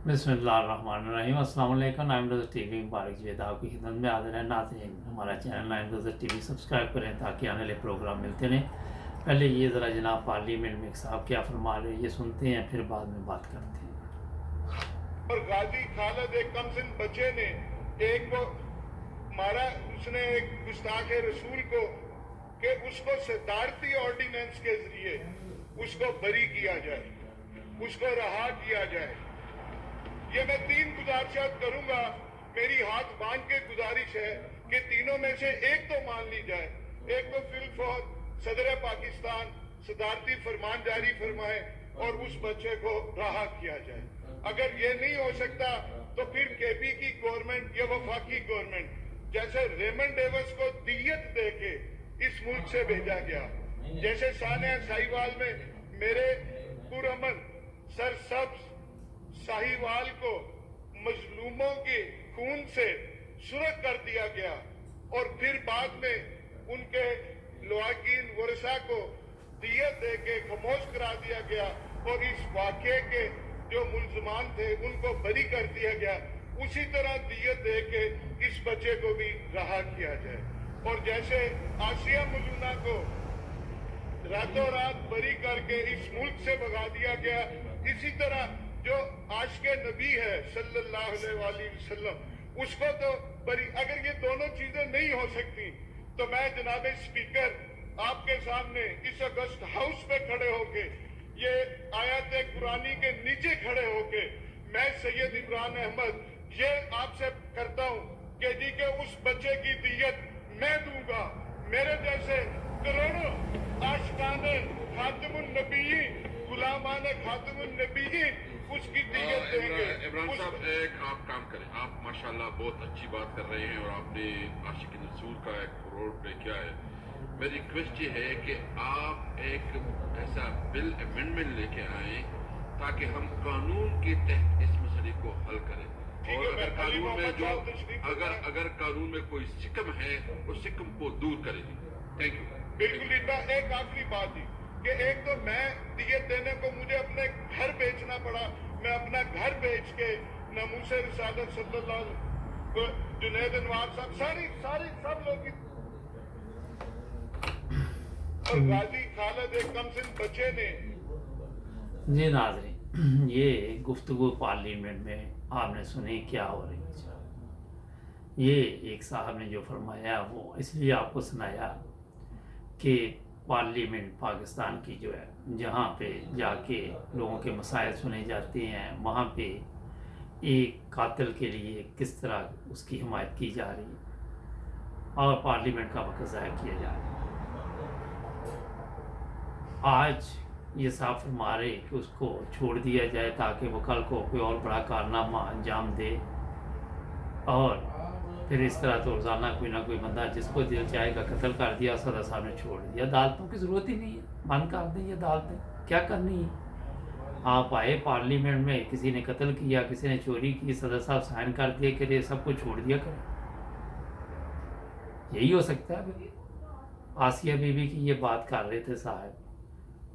बिस्मिल्लाहिर्रहमानिर्रहीम। अस्सलाम वालेकुम। नाइम रोज़र टीवी मुबारक जवेद आपकी खिदमत में हाजिर है। नाज़रीन, हमारा चैनल नाइम रोज़र टीवी सब्सक्राइब करें ताकि आने वाले प्रोग्राम मिलते रहें। पहले ये ज़रा जनाब पार्लियामेंट में साहब क्या फरमा रहे हैं ये सुनते हैं, फिर बाद में बात करते हैं। और गाजी खालिद एक कमसिन बच्चे ने एक को मारा, उसने एक गुस्ताख रसूल को कि उसको सदारती ऑर्डिनेंस के जरिए उसको बरी किया जाए, उसको रहा किया जाए। ये मैं 3 गुजारिशात करूंगा। मेरी हाथ बांध के गुजारिश है कि तीनों में से एक तो मान ली जाए। एक तो फिलफौर सदर पाकिस्तान सदारती फरमान जारी फरमाए और उस बच्चे को रहा किया जाए। अगर ये नहीं हो सकता तो फिर केपी की गवर्नमेंट या वफाकी गवर्नमेंट, जैसे रेमंड डेविस को दियत दे के इस मुल्क से भेजा गया, जैसे सानिया साहिवाल में मेरे पुरअमन सरसब्ज साहिवाल को मजलूमों के खून से सुरख कर दिया गया और फिर बाद में उनके लवाकीन वरसा को दियत दे के खामोश करा दिया गया और इस वाक़े के जो मुल्ज़मान थे उनको बरी कर दिया गया, उसी तरह दियत दे के इस बच्चे को भी रहा किया जाए। और जैसे आसिया मलूना को रातों रात बरी करके इस मुल्क से भगा दिया गया, इसी तरह जो आशिक़े नबी है सल्लल्लाहु अलैहि वसल्लम, उसको तो बरी। अगर ये दोनों चीजें नहीं हो सकती तो मैं जनाब स्पीकर आपके सामने इस अगस्त हाउस पे खड़े होके, ये आयत कुरानी के नीचे खड़े होके मैं सैयद इमरान अहमद ये आपसे करता हूँ कि जी के उस बच्चे की दियत मैं दूंगा। मेरे जैसे करोड़ों आशिकाने खातमुन नबीयीन, गुलामाने खातमुन नबीयीन उसकी दियत देंगे। इमरान साहब, एक आप काम करें, आप माशाल्लाह बहुत अच्छी बात कर रहे हैं और आपने आशिक रसूल का एक रोल प्ले किया है। मेरी रिक्वेस्ट ये है कि आप एक ऐसा बिल अमेंडमेंट लेके आए ताकि हम कानून के तहत इस मसले को हल करें। और अगर कानून में जो अगर कानून में कोई सिकम है उस सिकम को दूर करें। Thank you. बिल्कुल। एक आखिरी बात ही कि एक तो मैं दियत देने को मुझे अपने घर बेचना पड़ा, मैं अपना घर बेच के नमूसे रिसालत सल्लल्लाहु जुनैद अनवार साहब सारी सब लोग और गाजी खालिद एक कमसिन बच्चे ने। जी नाज़रीन, ये गुफ्तगू पार्लियामेंट में आपने सुनी क्या हो रही है। ये एक साहब ने जो फरमाया वो इसलिए आपको सुनाया कि पार्लियामेंट पाकिस्तान की जो है, जहाँ पे जाके लोगों के मसाइल सुने जाते हैं, वहाँ पे एक कातिल के लिए किस तरह उसकी हिमायत की जा रही है और पार्लियामेंट का वक्त ज़ाया किया जा रहा है। आज ये साफ फरमा रहे कि उसको छोड़ दिया जाए ताकि वो कल को कोई और बड़ा कारनामा अंजाम दे, और फिर इस तरह तो रोज़ाना कोई ना कोई बंदा जिसको दिल चाहेगा कत्ल कर दिया, सदर साहब ने छोड़ दिया। अदालतों की ज़रूरत ही नहीं है, बंद कर दें ये अदालतें, क्या करनी है। आप आए पार्लियामेंट में, किसी ने कत्ल किया, किसी ने चोरी की, सदर साहब साइन कर दिए कि सब कुछ छोड़ दिया करें। यही हो सकता है। आसिया बीबी की ये बात कर रहे थे साहब,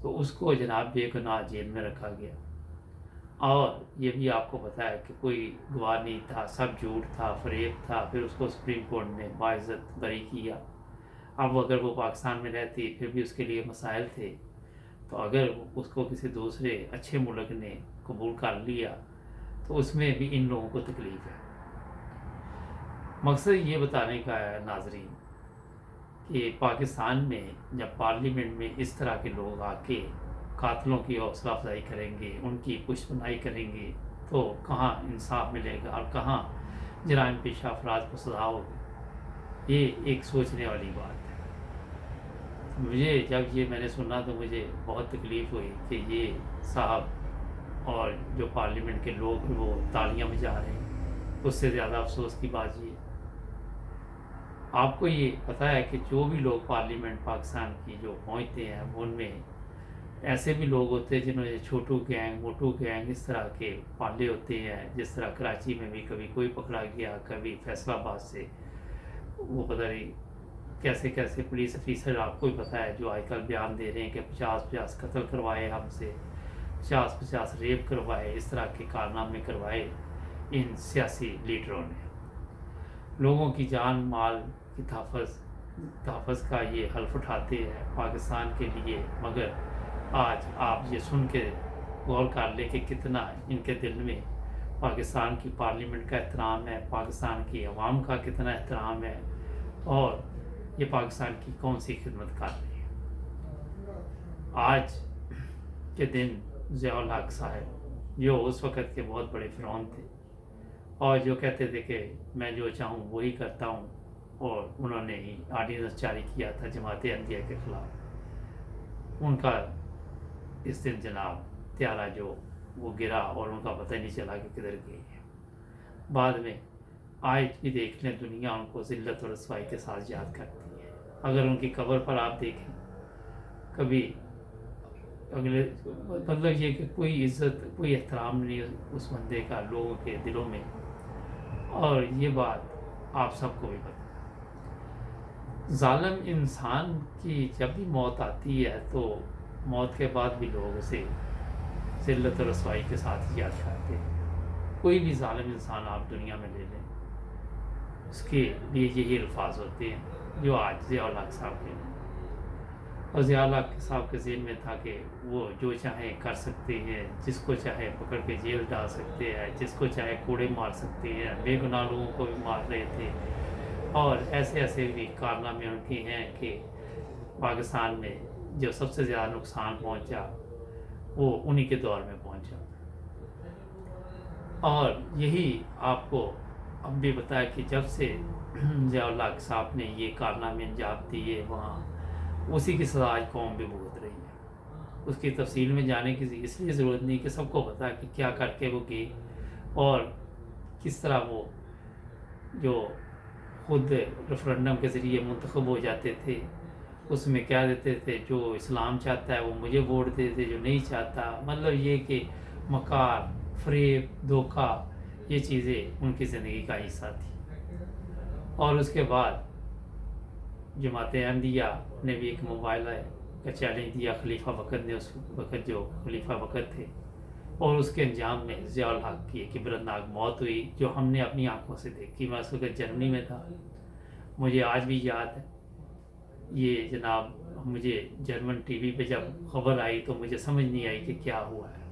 तो उसको जनाब बेगुनाह जेल में रखा गया, और ये भी आपको पता है कि कोई गवाह नहीं था, सब झूठ था, फरेब था। फिर उसको सुप्रीम कोर्ट ने बाइज्जत बरी किया। अब अगर वो पाकिस्तान में रहती फिर भी उसके लिए मसाइल थे, तो अगर उसको किसी दूसरे अच्छे मुल्क ने कबूल कर लिया तो उसमें भी इन लोगों को तकलीफ़ है। मकसद ये बताने का है नाजरीन कि पाकिस्तान में जब पार्लियामेंट में इस तरह के लोग आके कातलों की हौसला अफजाई करेंगे, उनकी पुष्पनाई करेंगे, तो कहाँ इंसाफ मिलेगा और कहाँ जराइम पेशा अफराद को सजा होगी। ये एक सोचने वाली बात है। मुझे जब ये मैंने सुना तो मुझे बहुत तकलीफ़ हुई कि ये साहब और जो पार्लियामेंट के लोग वो तालियां बजा रहे हैं। उससे ज़्यादा अफसोस की बात ये, आपको ये पता है कि जो भी लोग पार्लियामेंट पाकिस्तान की जो पहुँचते हैं उनमें ऐसे भी लोग होते हैं जिन्होंने छोटू गैंग, मोटू गैंग, इस तरह के पाले होते हैं। जिस तरह कराची में भी कभी कोई पकड़ा गया, कभी फैसलाबाद से वो पता नहीं कैसे कैसे पुलिस ऑफिसर, आपको ही पता है, जो आजकल बयान दे रहे हैं कि 50-50 कत्ल करवाए हमसे, 50-50 रेप करवाए, इस तरह के कारनामे करवाए इन सियासी लीडरों ने। लोगों की जान माल की तहफ़्फ़ुज़ का ये हल्फ उठाते हैं पाकिस्तान के लिए, मगर आज आप ये सुन के गौर कर ले कि कितना इनके दिल में पाकिस्तान की पार्लियामेंट का एहतराम है, पाकिस्तान की अवाम का कितना एहतराम है, और ये पाकिस्तान की कौन सी खिदमत कर रही है। आज के दिन ज़ियाउल हक साहब जो उस वक़्त के बहुत बड़े फ़िरौन थे और जो कहते थे कि मैं जो चाहूँ वही करता हूँ, और उन्होंने ही आर्डिनेंस जारी किया था जमात अहमदिया के ख़िलाफ़, उनका इस दिन जनाब त्यारा जो वो गिरा और उनका पता नहीं चला कि किधर गई है। बाद में आज भी देख लें, दुनिया उनको ज़िल्लत और रसवाई के साथ याद करती है। अगर उनकी कब्र पर आप देखें, कभी अगले मतलब ये कि कोई इज़्ज़त कोई एहतराम नहीं उस बंदे का लोगों के दिलों में, और ये बात आप सबको भी पता है। ज़ालिम इंसान की जब भी मौत आती है तो मौत के बाद भी लोग उसे ज़िल्लत और रसवाई के साथ याद करते हैं। कोई भी ज़ालिम इंसान आप दुनिया में ले लें, उसके लिए यही अल्फाज होते हैं जो आज ज़ियाउल हक साहब के हैं। और ज़ियाउल हक साहब के ज़हन में था कि वो जो चाहे कर सकते हैं, जिसको चाहे पकड़ के जेल डाल सकते हैं, जिसको चाहे कोड़े मार सकते हैं, बेगुनाह लोगों को भी मार रहे थे, और ऐसे ऐसे भी कारनामे उनके हैं कि पाकिस्तान में जो सबसे ज़्यादा नुकसान पहुंचा वो उन्हीं के दौर में पहुंचा। और यही आपको अब भी बताया कि जब से ज़ियाउल हक साहब ने ये कारनामे अंजाम दिए, वहाँ उसी की सज़ा आज कौम भी भुगत रही है। उसकी तफसील में जाने की इसलिए ज़रूरत नहीं कि सबको पता है कि क्या करके वो गए और किस तरह वो जो खुद रेफरेंडम के ज़रिए मुंतखब हो जाते थे, उसमें क्या देते थे, जो इस्लाम चाहता है वो मुझे वोट देते, जो नहीं चाहता, मतलब ये कि मकार, फ़रेब, धोखा, ये चीज़ें उनकी ज़िंदगी का हिस्सा थी। और उसके बाद जमात अहमदिया ने भी एक मोबाइल का चैलेंज दिया खलीफा वक़्त ने, उस वक़्त जो खलीफा वक़्त थे, और उसके अंजाम में ज़ियाउल हक की एक इबरतनाक मौत हुई जो हमने अपनी आंखों से देखी। मैं उस वक़्त जर्मनी में था, मुझे आज भी याद है ये जनाब। मुझे जर्मन टीवी पे जब खबर आई तो मुझे समझ नहीं आई कि क्या हुआ है।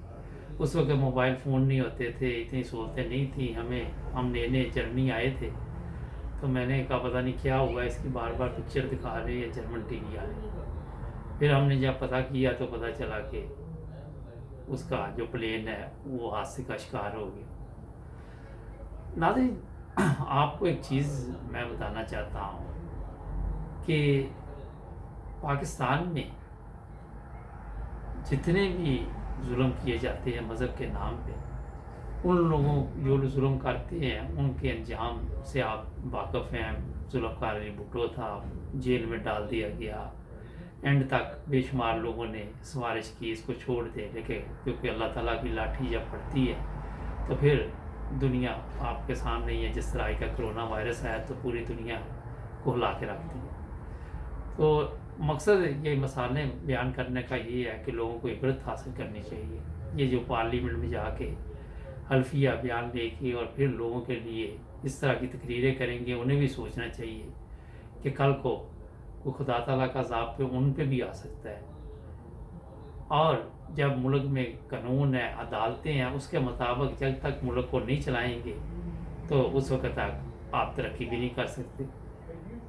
उस वक्त मोबाइल फ़ोन नहीं होते थे, इतनी सहूलतें नहीं थी, हम नए जर्मनी आए थे, तो मैंने कहा पता नहीं क्या हुआ, इसकी बार बार पिक्चर दिखा रहे हैं जर्मन टीवी वाले। फिर हमने जब पता किया तो पता चला कि उसका जो प्लेन है वो हादसे का शिकार हो गया। नाज़रीन, आपको एक चीज़ मैं बताना चाहता हूँ कि पाकिस्तान में जितने भी जुल्म किए जाते हैं मज़हब के नाम पे, उन लोगों जो जुल्म करते हैं उनके अंजाम से आप वाक़फ़ हैं। जुल्मकार अली भुट्टो था, जेल में डाल दिया गया, एंड तक बेशुमार लोगों ने सिफारिश की इसको छोड़ दे, लेकिन क्योंकि अल्लाह ताला की लाठी जब पड़ती है तो फिर दुनिया आपके सामने ही है। जिस तरह का कोरोना वायरस आया तो पूरी दुनिया को हिला के रखती है। तो मकसद ये मसाले बयान करने का ये है कि लोगों को इबरत हासिल करनी चाहिए। ये जो पार्लियामेंट में जाके हल्फिया बयान लेके और फिर लोगों के लिए इस तरह की तकरीरें करेंगे, उन्हें भी सोचना चाहिए कि कल को खुदा ताला का अज़ाब पे उन पे भी आ सकता है। और जब मुल्क में कानून है, अदालतें हैं, उसके मुताबिक जब तक मुल्क को नहीं चलाएंगे तो उस वक्त तक आप तरक्की भी नहीं कर सकते।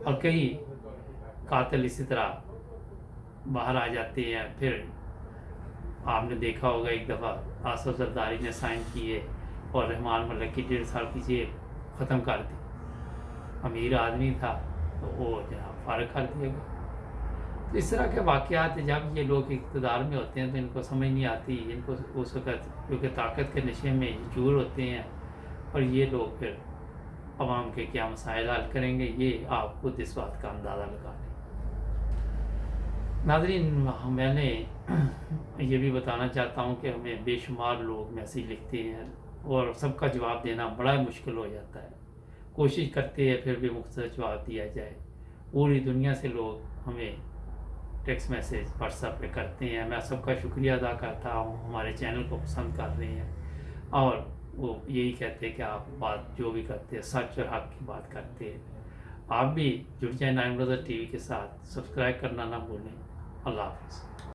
और कई कातिल इसी तरह बाहर आ जाते हैं। फिर आपने देखा होगा एक दफ़ा आसफ जरदारी ने साइन किए और रहमान मलिक की 1.5 साल की जेल ख़त्म कर दी। अमीर आदमी था तो वो जनाब फारग कर दिया गया। तो इस तरह के वाक़यात जब ये लोग इक़्तिदार में होते हैं तो इनको समझ नहीं आती, इनको उस वक़्त क्योंकि ताकत के नशे में चूर होते हैं, और ये लोग फिर अवाम के क्या मसाइल हल करेंगे, ये आप खुद इस बात का अंदाज़ा लगा लें। नाज़रीन, मैंने ये भी बताना चाहता हूँ कि हमें बेशुमार लोग मैसेज लिखते हैं और सबका जवाब देना बड़ा मुश्किल हो जाता है। कोशिश करते हैं फिर भी मुख्तसर जवाब दिया जाए। पूरी दुनिया से लोग हमें टेक्स्ट मैसेज व्हाट्सएप पे करते हैं। मैं सबका शुक्रिया अदा करता हूँ, हमारे चैनल को पसंद कर रहे हैं और वो यही कहते हैं कि आप बात जो भी करते हैं सच और हक की बात करते हैं। आप भी जुड़ जाए नाइन ब्रदर टीवी के साथ, सब्सक्राइब करना ना भूलें। अल्लाह हाफ़िज़।